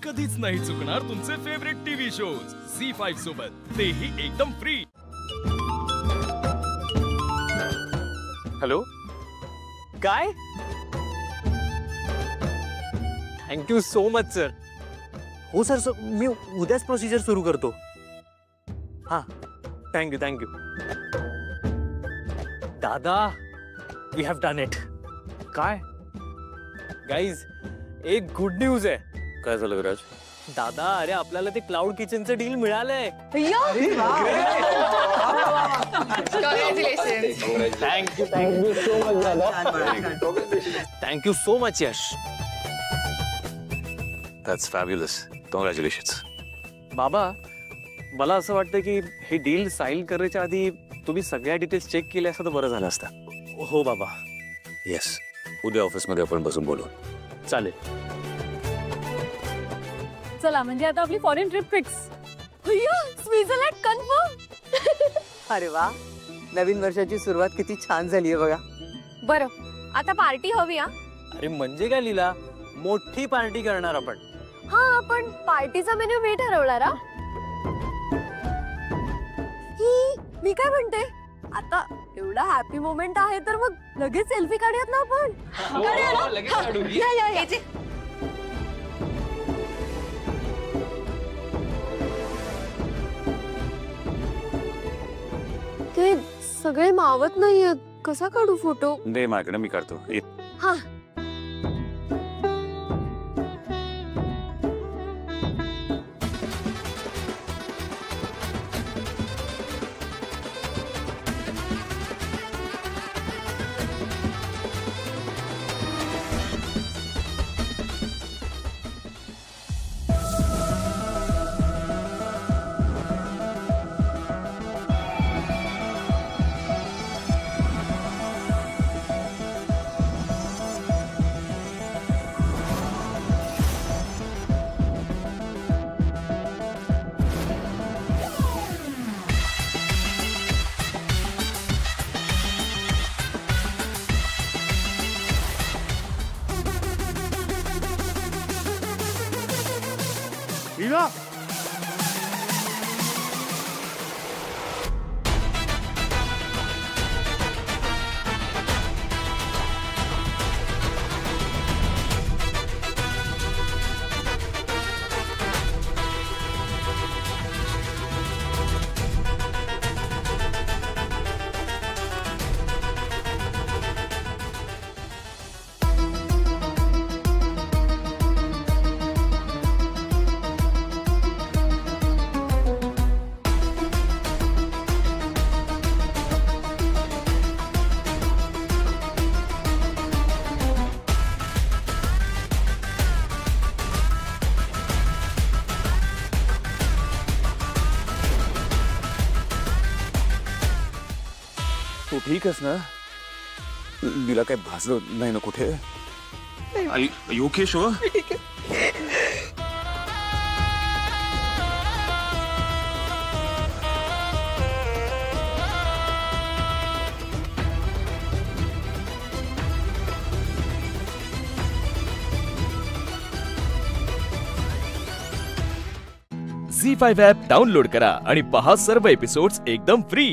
कधीच नाही चुकणार तुमचे फेवरेट टीव्ही शोज झी5 सोबत, तेही एकदम फ्री। हॅलो, काय? Thank you so much sir. हो सर, मी उद्याच प्रोसिजर सुरू करतो। हां, थँक्यू थँक्यू दादा, वी हॅव डन इट। काय गाईज, एक गुड न्यूज आहे। काय झालं विराज? दादा, अरे आपल्याला ते क्लाउड किचनचं डील मिळालंय। Thank you so much Yash. That's fabulous, congratulations. बाबा, मला असं वाटतं की हे डील साइन करायच्या आधी तुम्ही सगळ्या डिटेल्स चेक केल्या असतं तर बरं झालं असतं। हो बाबा, येस, उद्या ऑफिसमध्ये आपण बसून बोलू। चालेल। चला, म्हणजे आता आपली foreign trip fix. Switzerland confirm. अरे वा, नवीन वर्षाची सुरुवात किती छान झाली आहे बघा। बरं, आता पार्टी हवी। अरे म्हणजे काय लीला, मोठी पार्टी करणार आपण। हा, पण पार्टीचा मेन्यू मी ठरवणार। मी काय म्हणते, आता एवढा हॅपी मोमेंट आहे तर मग लगेच सेल्फी काढूयात ना आपण। या ते सगळे मावत नाहीयेत, कसा काढू फोटो? दे माझ्याकडे, मी काढतो। हा, लीला, तू ठीक आहेस ना? लीला काय भासलं नाही ना कुठे? Okay show? Zee five app download करा आणि पहा सर्व एपिसोड्स एकदम फ्री।